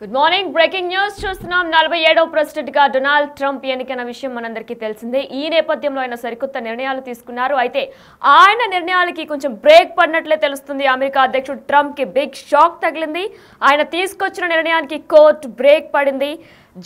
Good morning breaking news చూస్తున్నాం 47వ president గా Donald Trump ఎన్నికైన విషయం మనందరికీ తెలిసిందే. ఈ నేపథ్యంలో ఆయన సరికొత్త నిర్ణయాలు తీసుకున్నారు. అయితే ఆయన నిర్ణయాలకి కొంచెం బ్రేక్ పడినట్లే తెలుస్తుంది. అమెరికా అధ్యక్షుడు ట్రంప్ కి బిగ్ షాక్ తగిలింది. ఆయన తీసుకొచ్చిన నిర్ణయానికి కోర్టు బ్రేక్ పడింది.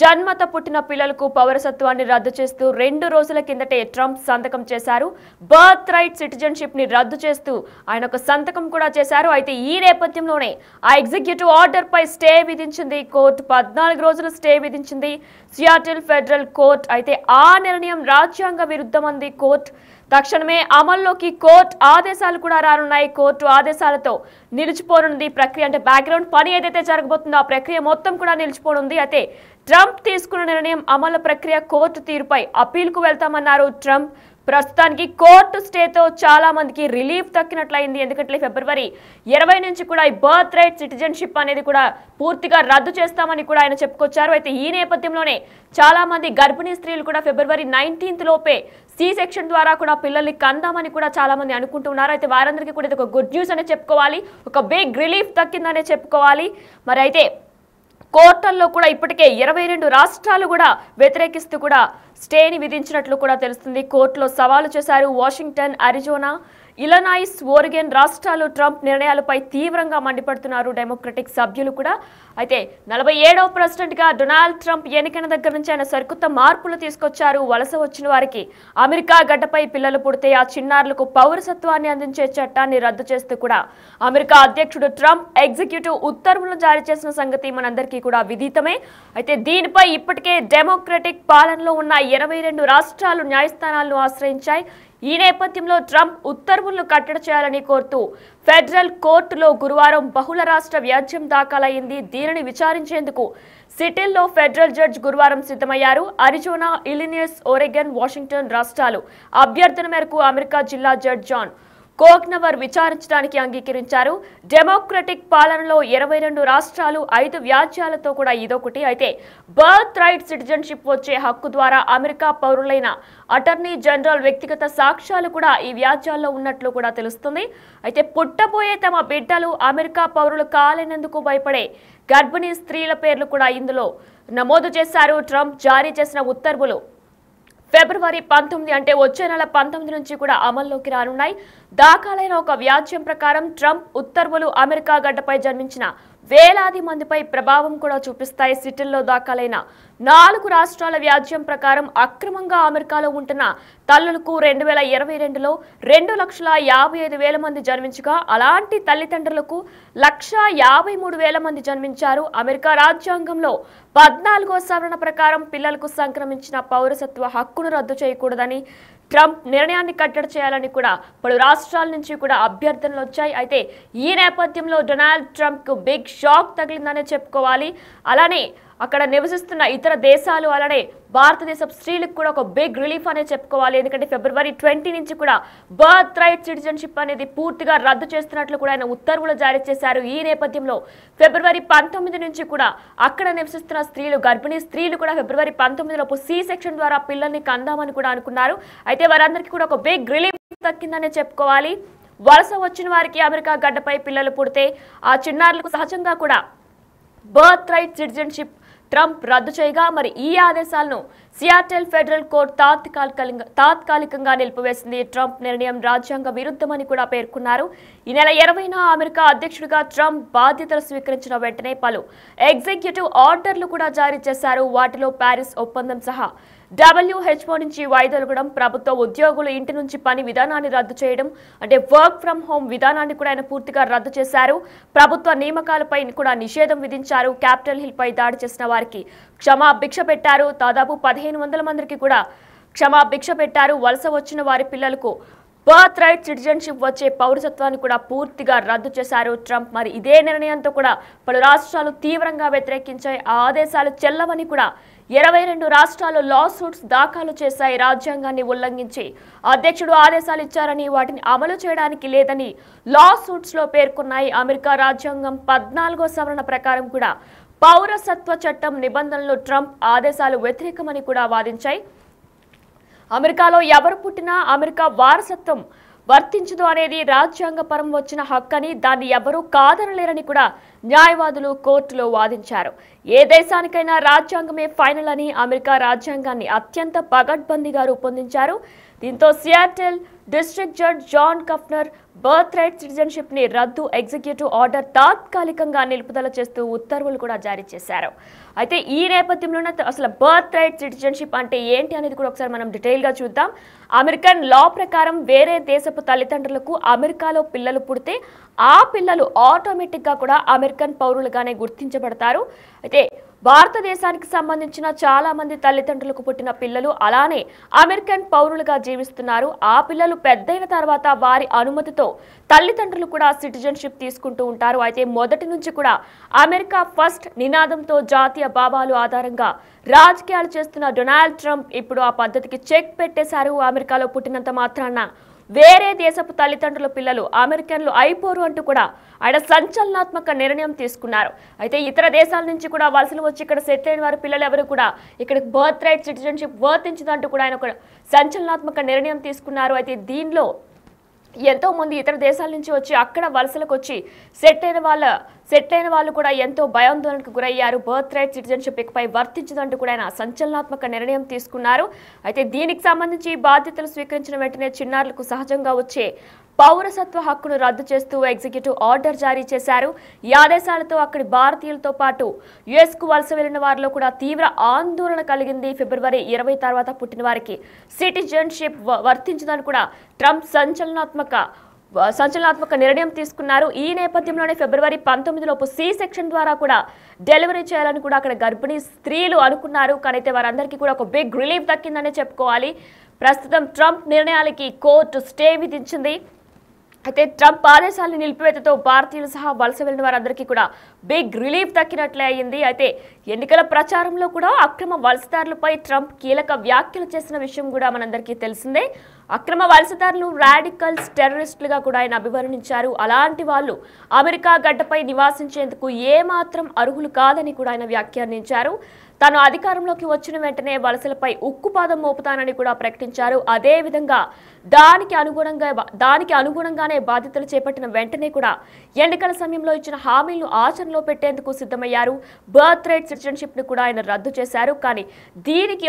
జన్మత పుట్టిన పిల్లలకు పౌరసత్వాన్ని రద్దు చేస్తూ 2 రోజుల కిందటే ట్రంప్ సంతకం చేశారు. బర్త్ రైట్ సిటిజన్షిప్ ని రద్దు చేస్తూ ఆయన ఒక సంతకం కూడా చేశారు. అయితే ఈ నేపథ్యంలోనే ఆ ఎగ్జిక్యూటివ్ ఆర్డర్ పై స్టే విధించింది కోర్టు. 14 రోజుల స్టే విధించింది సియాటిల్ ఫెడరల్ కోర్టు. అయితే ఆ నిర్ణయం రాజ్యాంగ విరుద్ధమంది కోర్టు. తక్షణమే అమల్లోకి కోర్టు ఆదేశాలు కూడా రానున్నాయి. కోర్టు ఆదేశాలతో నిలిచిపోనుంది ప్రక్రియ. అంటే బ్యాక్గ్రౌండ్ పని ఏదైతే జరగబోతుందో ఆ ప్రక్రియ మొత్తం కూడా నిలిచిపోనుంది. అయితే ట్రంప్ తీసుకున్న నిర్ణయం అమలు ప్రక్రియ కోర్టు తీరుపై అప్పీల్కు వెళ్తామన్నారు ట్రంప్. ప్రస్తుతానికి కోర్టు స్టేతో చాలా మందికి రిలీఫ్ దక్కినట్లయింది. ఎందుకంటే ఫిబ్రవరి 20 నుంచి కూడా ఈ బర్త్ రైట్ సిటిజన్షిప్ అనేది కూడా పూర్తిగా రద్దు చేస్తామని కూడా ఆయన చెప్పుకొచ్చారు. అయితే ఈ నేపథ్యంలోనే చాలా మంది గర్భిణీ స్త్రీలు కూడా ఫిబ్రవరి 19 లోపే సి సెక్షన్ ద్వారా కూడా పిల్లల్ని కందామని కూడా చాలా మంది అనుకుంటున్నారు. అయితే వారందరికీ కూడా ఇది ఒక గుడ్ న్యూస్ అనే చెప్పుకోవాలి, ఒక బిగ్ రిలీఫ్ దక్కిందనే చెప్పుకోవాలి. మరి అయితే కోర్టుల్లో కూడా ఇప్పటికే 22 రాష్ట్రాలు కూడా వ్యతిరేకిస్తూ కూడా స్టేని విధించినట్లు కూడా తెలుస్తుంది. కోర్టులో సవాలు చేశారు వాషింగ్టన్, అరిజోనా, ఇలనాయిస్, ఓరిగన్ రాష్ట్రాలు. ట్రంప్ నిర్ణయాలపై తీవ్రంగా మండిపడుతున్నారు డెమోక్రటిక్ సభ్యులు కూడా. అయితే 47వ ప్రెసిడెంట్ గా డొనాల్డ్ ట్రంప్ ఎన్నికైన దగ్గర నుంచి ఆయన సరికొత్త మార్పులు తీసుకొచ్చారు. వలస వచ్చిన వారికి అమెరికా గడ్డపై పిల్లలు పుడితే ఆ చిన్నారులకు పౌరసత్వాన్ని అందించే చట్టాన్ని రద్దు చేస్తూ కూడా అమెరికా అధ్యక్షుడు ట్రంప్ ఎగ్జిక్యూటివ్ ఉత్తర్వులను జారీ చేసిన సంగతి మనందరికీ కూడా విదితమే. అయితే దీనిపై ఇప్పటికే డెమోక్రటిక్ పాలనలో ఉన్న 22 రాష్ట్రాలు న్యాయస్థానాలను ఆశ్రయించాయి. ఈ నేపథ్యంలో ట్రంప్ ఉత్తర్వులను కట్టడి చేయాలని కోరుతూ ఫెడరల్ కోర్టులో గురువారం బహుళ రాష్ట్ర వ్యాజ్యం దాఖలైంది. దీనిని విచారించేందుకు సిటిల్లో ఫెడరల్ జడ్జి గురువారం సిద్ధమయ్యారు. అరిజోనా, ఇలినాయిస్, ఓరెగన్, వాషింగ్టన్ రాష్ట్రాలు అభ్యర్థన మేరకు అమెరికా జిల్లా జడ్జి జాన్ కోగ్నవర్ విచారించడానికి అంగీకరించారు. డెమోక్రటిక్ పాలనలో 22 రాష్ట్రాలు 5 వ్యాజ్యాలతో కూడా ఇదొకటి. అయితే బర్త్ రైట్ సిటిజన్షిప్ వచ్చే హక్కు ద్వారా అమెరికా పౌరులైన అటార్నీ జనరల్ వ్యక్తిగత సాక్ష్యాలు కూడా ఈ వ్యాజ్యాల్లో ఉన్నట్లు కూడా తెలుస్తుంది. అయితే పుట్టబోయే తమ బిడ్డలు అమెరికా పౌరులు కాలేనందుకు భయపడే గర్భిణీ స్త్రీల పేర్లు కూడా ఇందులో నమోదు చేశారు. ట్రంప్ జారీ చేసిన ఉత్తర్వులు ఫిబ్రవరి 19 అంటే వచ్చే నెల 19 నుంచి కూడా అమల్లోకి రానున్నాయి. దాఖలైన ఒక వ్యాజ్యం ప్రకారం ట్రంప్ ఉత్తర్వులు అమెరికా గడ్డపై జన్మించిన వేలాది మందిపై ప్రభావం కూడా చూపిస్తాయి. సిటిల్లో దాఖలైన 4 రాష్ట్రాల వ్యాజ్యం ప్రకారం అక్రమంగా అమెరికాలో ఉంటున్న తల్లులకు 2022లో 2,55,000 మంది జన్మించగా అలాంటి తల్లిదండ్రులకు 1,53,000 మంది జన్మించారు. అమెరికా రాజ్యాంగంలో 14వ సవరణ ప్రకారం పిల్లలకు సంక్రమించిన పౌరసత్వ హక్కును రద్దు చేయకూడదని ట్రంప్ నిర్ణయాన్ని కట్టడి చేయాలని కూడా పలు రాష్ట్రాల నుంచి కూడా అభ్యర్థనలు వచ్చాయి. అయితే ఈ నేపథ్యంలో డొనాల్డ్ ట్రంప్ కు బిగ్ షాక్ తగిలిందనే చెప్పుకోవాలి. అలానే అక్కడ నివసిస్తున్న ఇతర దేశాలు అలానే భారతదేశ స్త్రీలకు కూడా ఒక బిగ్ రిలీఫ్ అనే చెప్పుకోవాలి. ఎందుకంటే ఫిబ్రవరి 20 నుంచి కూడా బర్త్ రైట్ సిటిజన్షిప్ అనేది పూర్తిగా రద్దు చేస్తున్నట్లు కూడా ఆయన ఉత్తర్వులు జారీ చేశారు. ఈ నేపథ్యంలో ఫిబ్రవరి 19 నుంచి కూడా అక్కడ నివసిస్తున్న స్త్రీలు, గర్భిణీ స్త్రీలు కూడా ఫిబ్రవరి 19 లోపు సి సెక్షన్ ద్వారా పిల్లల్ని కందామని కూడా అనుకున్నారు. అయితే వారందరికీ కూడా ఒక బిగ్ రిలీఫ్ దక్కిందనే చెప్పుకోవాలి. వలస వచ్చిన వారికి అమెరికా గడ్డపై పిల్లలు పుడితే ఆ చిన్నారులకు సహజంగా కూడా బర్త్ రైట్ సిటిజన్షిప్ ట్రంప్ రద్దు చేయగా మరి ఈ ఆదేశాలను సియాటిల్ ఫెడరల్ కోర్టు తాత్కాలికంగా నిలిపివేసింది. ట్రంప్ నిర్ణయం రాజ్యాంగ విరుద్ధమని కూడా పేర్కొన్నారు. ఈ నెల 20న అమెరికా అధ్యక్షుడిగా ట్రంప్ బాధ్యతలు స్వీకరించిన వెంటనే పలు ఎగ్జిక్యూటివ్ ఆర్డర్లు కూడా జారీ చేశారు. వాటిలో ప్యారిస్ ఒప్పందం సహా WHO నుంచి వైదొలగడం, ప్రభుత్వ ఉద్యోగులు ఇంటి నుంచి పని విధానాన్ని రద్దు చేయడం, అంటే వర్క్ ఫ్రం హోమ్ విధానాన్ని కూడా ఆయన పూర్తిగా రద్దు చేశారు. ప్రభుత్వ నియామకాలపై కూడా నిషేధం విధించారు. క్యాపిటల్ హిల్ పై దాడి చేసిన వారికి క్షమాభిక్ష పెట్టారు. దాదాపు 1,500 మందికి కూడా క్షమాభిక్ష పెట్టారు. వలస వచ్చిన వారి పిల్లలకు బర్త్ రైట్ సిటిజన్షిప్ వచ్చే పౌరసత్వాన్ని కూడా పూర్తిగా రద్దు చేశారు ట్రంప్. మరి ఇదే నిర్ణయంతో కూడా పలు రాష్ట్రాలు తీవ్రంగా వ్యతిరేకించాయి. ఆ ఆదేశాలు చెల్లవని కూడా 22 రాష్ట్రాలు లా సూట్స్ దాఖలు చేశాయి. రాజ్యాంగాన్ని ఉల్లంఘించి అధ్యక్షుడు ఆదేశాలు ఇచ్చారని వాటిని అమలు చేయడానికి లేదని లా సూట్స్ లో పేర్కొన్నాయి. అమెరికా రాజ్యాంగం 14వ సవరణ ప్రకారం కూడా పౌరసత్వ చట్టం నిబంధనలు ట్రంప్ ఆదేశాలు వ్యతిరేకమని కూడా వాదించాయి. అమెరికాలో ఎవరు పుట్టినా అమెరికా వారసత్వం వర్తించదు అనేది రాజ్యాంగపరం వచ్చిన హక్కని దాన్ని ఎవరూ కాదనలేరని కూడా న్యాయవాదులు కోర్టులో వాదించారు. ఏ దేశానికైనా రాజ్యాంగమే ఫైనల్ అని అమెరికా రాజ్యాంగాన్ని అత్యంత పగడ్బందీగా రూపొందించారు. దీంతో Seattle district judge John Coughenour birth right citizenship ని రద్దు ఎగ్జిక్యూటివ్ ఆర్డర్ తాత్కాలికంగా నిలుపుదల చేస్తూ ఉత్తర్వులు కూడా జారీ చేశారు. అయితే ఈ నేపథ్యంలోనే అసలు బర్త్ రైట్ సిటిజన్షిప్ అంటే ఏంటి అనేది కూడా ఒకసారి మనం డీటెయిల్ గా చూద్దాం. అమెరికన్ లా ప్రకారం వేరే దేశపు తల్లిదండ్రులకు అమెరికాలో పిల్లలు పుడితే ఆ పిల్లలు ఆటోమేటిక్ గా కూడా అమెరికన్ పౌరులుగానే గుర్తించబడతారు. అయితే భారతదేశానికి సంబంధించిన చాలా మంది తల్లిదండ్రులకు పుట్టిన పిల్లలు అలానే అమెరికన్ పౌరులుగా జీవిస్తున్నారు. ఆ పిల్లలు పెద్దయిన తర్వాత వారి అనుమతితో తల్లిదండ్రులు కూడా సిటిజన్షిప్ తీసుకుంటూ ఉంటారు. అయితే మొదటి నుంచి కూడా అమెరికా ఫస్ట్ నినాదంతో జాతీయ భావాలు ఆధారంగా రాజకీయాలు చేస్తున్న డొనాల్డ్ ట్రంప్ ఇప్పుడు ఆ పద్ధతికి చెక్ పెట్టేశారు. అమెరికాలో పుట్టినంత మాత్రాన వేరే దేశపు తల్లిదండ్రుల పిల్లలు అమెరికన్లు అయిపోరు అంటూ కూడా ఆయన సంచలనాత్మక నిర్ణయం తీసుకున్నారు. అయితే ఇతర దేశాల నుంచి కూడా వలసలు వచ్చి ఇక్కడ సెటిల్ అయిన వారి పిల్లలు ఎవరు కూడా ఇక్కడ బర్త్ రైట్ సిటిజన్షిప్ వర్తించదంటూ కూడా ఆయన ఒక సంచలనాత్మక నిర్ణయం తీసుకున్నారు. అయితే దీనిలో ఎంతో మంది ఇతర దేశాల నుంచి వచ్చి అక్కడ వలసలకు వచ్చి సెట్ అయిన వాళ్ళు కూడా ఎంతో భయాందోళనకు గురయ్యారు. బర్త్ రైట్ సిటిజన్షిప్ ఇకపై వర్తించదంటూ కూడా ఆయన సంచలనాత్మక నిర్ణయం తీసుకున్నారు. అయితే దీనికి సంబంధించి బాధ్యతలు స్వీకరించిన వెంటనే చిన్నారులకు సహజంగా వచ్చే పౌరసత్వ హక్కును రద్దు చేస్తూ ఎగ్జిక్యూటివ్ ఆర్డర్ జారీ చేశారు. ఈ ఆదేశాలతో అక్కడి భారతీయులతో పాటు యుఎస్ కు వలస వెళ్లిన వారిలో కూడా తీవ్ర ఆందోళన కలిగింది. ఫిబ్రవరి 20 తర్వాత పుట్టిన వారికి సిటిజన్షిప్ వర్తించదని కూడా ట్రంప్ సంచలనాత్మక నిర్ణయం తీసుకున్నారు. ఈ నేపథ్యంలోనే ఫిబ్రవరి 19లోపు సి సెక్షన్ ద్వారా కూడా డెలివరీ చేయాలని కూడా అక్కడ గర్భిణీ స్త్రీలు అనుకున్నారు. కానీ అయితే వారందరికీ కూడా ఒక బిగ్ రిలీఫ్ దక్కిందనే చెప్పుకోవాలి. ప్రస్తుతం ట్రంప్ నిర్ణయాలకి కోర్టు స్టే విధించింది. అయితే ట్రంప్ ఆదేశాలను నిలిపివేతతో భారతీయులు సహా వలస వెళ్లిన వారందరికీ కూడా బిగ్ రిలీఫ్ దక్కినట్లే అయింది. అయితే ఎన్నికల ప్రచారంలో కూడా అక్రమ వలసదారులపై ట్రంప్ కీలక వ్యాఖ్యలు చేసిన విషయం కూడా మనందరికీ తెలిసిందే. అక్రమ వలసదారులు రాడికల్స్ టెర్రరిస్టులుగా కూడా ఆయన అభివర్ణించారు. అలాంటి వాళ్ళు అమెరికా గడ్డపై నివాసించేందుకు ఏమాత్రం అర్హులు కాదని కూడా ఆయన వ్యాఖ్యానించారు. తాను అధికారంలోకి వచ్చిన వెంటనే వలసలపై ఉక్కుపాదం మోపుతానని కూడా ప్రకటించారు. అదే విధంగా దానికి అనుగుణంగానే బాధ్యతలు చేపట్టిన వెంటనే కూడా ఎన్నికల సమయంలో ఇచ్చిన హామీలను ఆచరణలో పెట్టేందుకు సిద్ధమయ్యారు. బర్త్ రైట్ సిటిజన్షిప్ ని కూడా ఆయన రద్దు చేశారు. కానీ దీనికి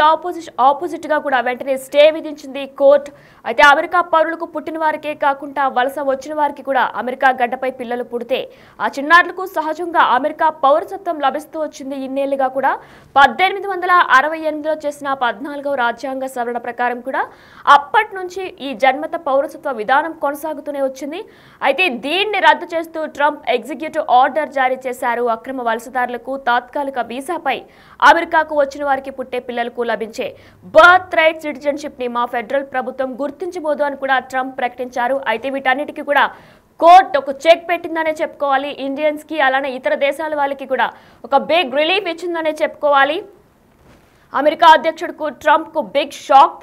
ఆపోజిట్ గా కూడా వెంటనే స్టే విధించింది కోర్టు. అయితే అమెరికా పౌరులకు పుట్టిన వారికే కాకుండా వలస వచ్చిన వారికి కూడా అమెరికా గడ్డపై పిల్లలు పుడితే ఆ చిన్నారులకు సహజంగా అమెరికా పౌరసత్వం లభిస్తూ వచ్చింది. ఇన్నేళ్లుగా కూడా 1868లో చేసిన 14వ రాజ్యాంగ సవరణ ప్రకారం కూడా అప్పటి నుంచి ఈ జన్మత పౌరసత్వ విధానం కొనసాగుతూనే వచ్చింది. అయితే దీన్ని రద్దు చేస్తూ ట్రంప్ ఎగ్జిక్యూటివ్ ఆర్డర్ జారీ చేశారు. అక్రమ వలసదారులకు తాత్కాలిక వీసాపై అమెరికాకు వచ్చిన వారికి పుట్టే పిల్లలకు లభించే బర్త్ రైట్ సిటిజన్షిప్ ని మా ఫెడరల్ ప్రభుత్వం గుర్తించబోదు అని కూడా ట్రంప్ ప్రకటించారు. అయితే వీటన్నిటికీ కూడా కోర్టు ఒక చెక్ పెట్టిందనే చెప్పుకోవాలి. ఇండియన్స్ కి అలానే ఇతర దేశాల వాళ్ళకి కూడా ఒక బిగ్ రిలీఫ్ ఇచ్చిందనే చెప్పుకోవాలి. అమెరికా అధ్యక్షుడు ట్రంప్ కు బిగ్ షాక్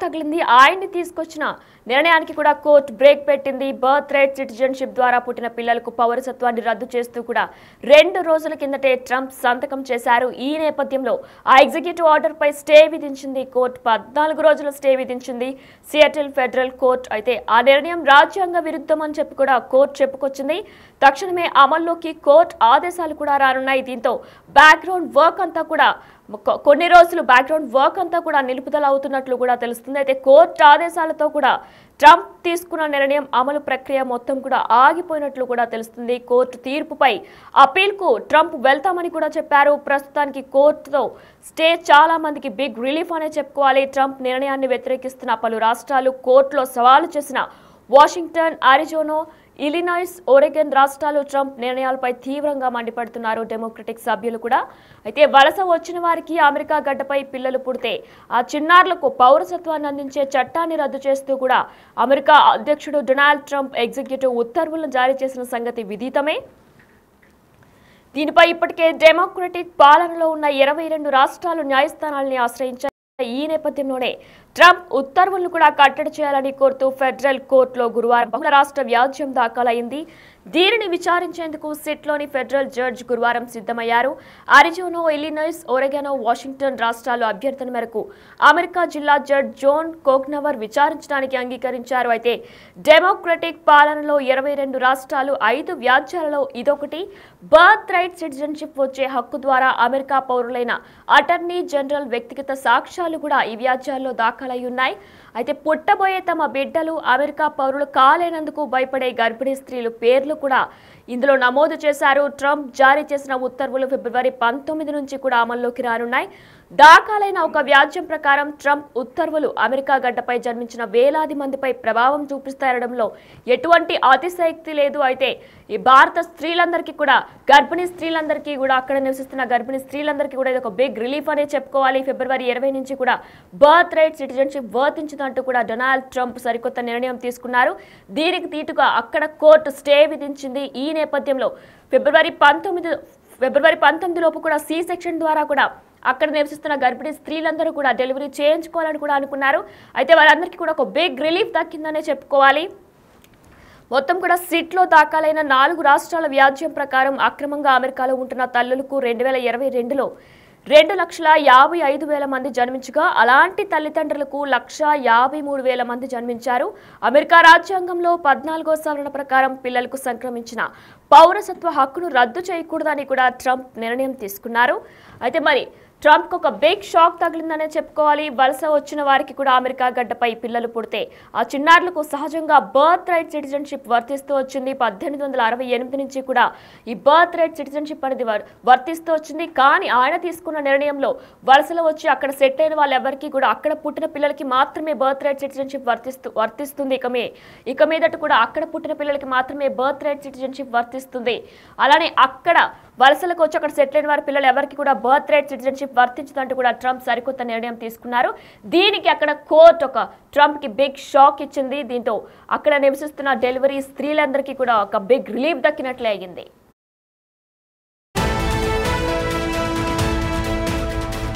తగిలింది. ఆయన్ని తీసుకొచ్చిన నిర్ణయానికి కూడా కోర్టు బ్రేక్ పెట్టింది. బర్త్ రైట్ సిటిజన్షిప్ ద్వారా పుట్టిన పిల్లలకు పౌరసత్వాన్ని రద్దు చేస్తూ కూడా 2 రోజుల కిందటే ట్రంప్ సంతకం చేశారు. ఈ నేపథ్యంలో ఆ ఎగ్జిక్యూటివ్ ఆర్డర్ పై స్టే విధించింది కోర్టు. 14 రోజుల స్టే విధించింది సియాటిల్ ఫెడరల్ కోర్టు. అయితే ఆ నిర్ణయం రాజ్యాంగ విరుద్ధం అని చెప్పి కూడా కోర్టు చెప్పుకొచ్చింది. తక్షణమే అమల్లోకి కోర్టు ఆదేశాలు కూడా రానున్నాయి. దీంతో బ్యాక్గ్రౌండ్ వర్క్ అంతా కూడా నిలుపుదల అవుతున్నట్లు కూడా తెలుస్తుంది. అయితే కోర్టు ఆదేశాలతో కూడా ట్రంప్ తీసుకున్న నిర్ణయం అమలు ప్రక్రియ మొత్తం కూడా ఆగిపోయినట్లు కూడా తెలుస్తుంది. కోర్టు తీర్పుపై అపీల్కు ట్రంప్ వెళ్తామని కూడా చెప్పారు. ప్రస్తుతానికి కోర్టుతో స్టే చాలా మందికి బిగ్ రిలీఫ్ అనే చెప్పుకోవాలి. ట్రంప్ నిర్ణయాన్ని వ్యతిరేకిస్తున్న పలు రాష్ట్రాలు కోర్టులో సవాలు చేసిన వాషింగ్టన్, అరిజోనా, ఇలినాయిస్, ఒరెగన్ రాష్ట్రాలు ట్రంప్ నిర్ణయాలపై తీవ్రంగా మండిపడుతున్నారు. డెమోక్రటిక్ సభ్యులు కూడా. అయితే వలస వచ్చిన వారికి అమెరికా గడ్డపై పిల్లలు పుడితే ఆ చిన్నారులకు పౌరసత్వాన్ని అందించే చట్టాన్ని రద్దు చేస్తూ కూడా అమెరికా అధ్యక్షుడు డొనాల్డ్ ట్రంప్ ఎగ్జిక్యూటివ్ ఉత్తర్వులను జారీ చేసిన సంగతి విదితమే. దీనిపై ఇప్పటికే డెమోక్రటిక్ పాలనలో ఉన్న 22 రాష్ట్రాలు న్యాయస్థానాలని ఆశ్రయించారు. ఈ నేపథ్యంలోనే ట్రంప్ ఉత్తర్వులను కూడా కట్టడి చేయాలని కోరుతూ ఫెడరల్ కోర్టులో గురువారం బహుళ రాష్ట్ర వ్యాజ్యం దాఖలైంది. దీనిని విచారించేందుకు సిట్లోని ఫెడరల్ జడ్జ్ గురువారం సిద్ధమయ్యారు. అరిజోనా, ఇల్లినాయిస్, ఒరెగానో, వాషింగ్టన్ రాష్ట్రాల అభ్యర్థన మేరకు అమెరికా జిల్లా జడ్జ్ జోన్ కోగ్నవర్ విచారించడానికి అంగీకరించారు. అయితే డెమోక్రటిక్ పాలనలో 22 రాష్ట్రాలు 5 వ్యాజ్యాలలో ఇదొకటి. బర్త్ రైట్ సిటిజన్షిప్ వచ్చే హక్కు ద్వారా అమెరికా పౌరులైన అటార్నీ జనరల్ వ్యక్తిగత సాక్ష్యాలు కూడా ఈ వ్యాజ్యాల్లో దాఖలై ఉన్నాయి. అయితే పుట్టబోయే తమ బిడ్డలు అమెరికా పౌరులు కాలేనందుకు భయపడే గర్భిణీ స్త్రీలు పేర్లు కూడా ఇందులో నమోదు చేశారు. ట్రంప్ జారీ చేసిన ఉత్తర్వులు ఫిబ్రవరి 19 నుంచి కూడా అమల్లోకి రానున్నాయి. దాఖలైన ఒక వ్యాజ్యం ప్రకారం ట్రంప్ ఉత్తర్వులు అమెరికా గడ్డపై జన్మించిన వేలాది మందిపై ప్రభావం చూపిస్తారనడంలో ఎటువంటి అతిశయోక్తి లేదు. అయితే ఈ భారత స్త్రీలందరికీ కూడా, గర్భిణీ స్త్రీలందరికీ కూడా, అక్కడ నివసిస్తున్న గర్భిణీ స్త్రీలందరికీ కూడా ఇది ఒక బిగ్ రిలీఫ్ అనే చెప్పుకోవాలి. ఫిబ్రవరి 20 నుంచి కూడా బర్త్ రైట్ సిటిజన్షిప్ వర్తించదంటూ కూడా డొనాల్డ్ ట్రంప్ సరికొత్త నిర్ణయం తీసుకున్నారు. దీనికి తీటుగా అక్కడ కోర్టు స్టే విధించింది. ఈ నేపథ్యంలో ఫిబ్రవరి 19 లోపు కూడా సి సెక్షన్ ద్వారా కూడా అక్కడ నివసిస్తున్న గర్భిణీ స్త్రీలందరూ కూడా డెలివరీ చేయించుకోవాలని కూడా అనుకున్నారు. అయితే వారందరికీ కూడా ఒక బిగ్ రిలీఫ్ దక్కిందనే చెప్పుకోవాలి. మొత్తం కూడా సిట్లో దాఖలైన 4 రాష్ట్రాల వ్యాజ్యం ప్రకారం అక్రమంగా అమెరికాలో ఉంటున్న తల్లులకు 2022లో 2,55,000 మంది జన్మించగా అలాంటి తల్లిదండ్రులకు 1,53,000 మంది జన్మించారు. అమెరికా రాజ్యాంగంలో 14వ సవరణ ప్రకారం పిల్లలకు సంక్రమించిన పౌరసత్వ హక్కును రద్దు చేయకూడదని కూడా ట్రంప్ నిర్ణయం తీసుకున్నారు. అయితే మరి ట్రంప్ ఒక బిగ్ షాక్ తగిలిందనే చెప్పుకోవాలి. వలస వచ్చిన వారికి కూడా అమెరికా గడ్డపై పిల్లలు పుడితే ఆ చిన్నారులకు సహజంగా బర్త్ రైట్ సిటిజన్షిప్ వర్తిస్తూ వచ్చింది. 1868 నుంచి కూడా ఈ బర్త్ రైట్ సిటిజన్షిప్ అనేది వర్తిస్తూ వచ్చింది. కానీ ఆయన తీసుకున్న నిర్ణయంలో వలసలో వచ్చి అక్కడ సెట్ అయిన వాళ్ళు ఎవరికి కూడా అక్కడ పుట్టిన పిల్లలకి మాత్రమే బర్త్ రైట్ సిటిజన్షిప్ వర్తిస్తుంది. ఇక మీదట కూడా అక్కడ పుట్టిన పిల్లలకి మాత్రమే బర్త్ రైట్ సిటిజన్షిప్ వర్తిస్తుంది. అలానే అక్కడ వలసలకు వచ్చి అక్కడ సెటిల్ అయిన వారి పిల్లలు ఎవరికి కూడా బర్త్ రైట్ సిటిజన్షిప్ వర్తించదంటూ కూడా ట్రంప్ సరికొత్త నిర్ణయం తీసుకున్నారు. దీనికి అక్కడ కోర్టు ఒక ట్రంప్ కి బిగ్ షాక్ ఇచ్చింది. దీంతో అక్కడ నివసిస్తున్న డెలివరీ స్త్రీలందరికీ కూడా ఒక బిగ్ రిలీఫ్ దక్కినట్లే అయింది.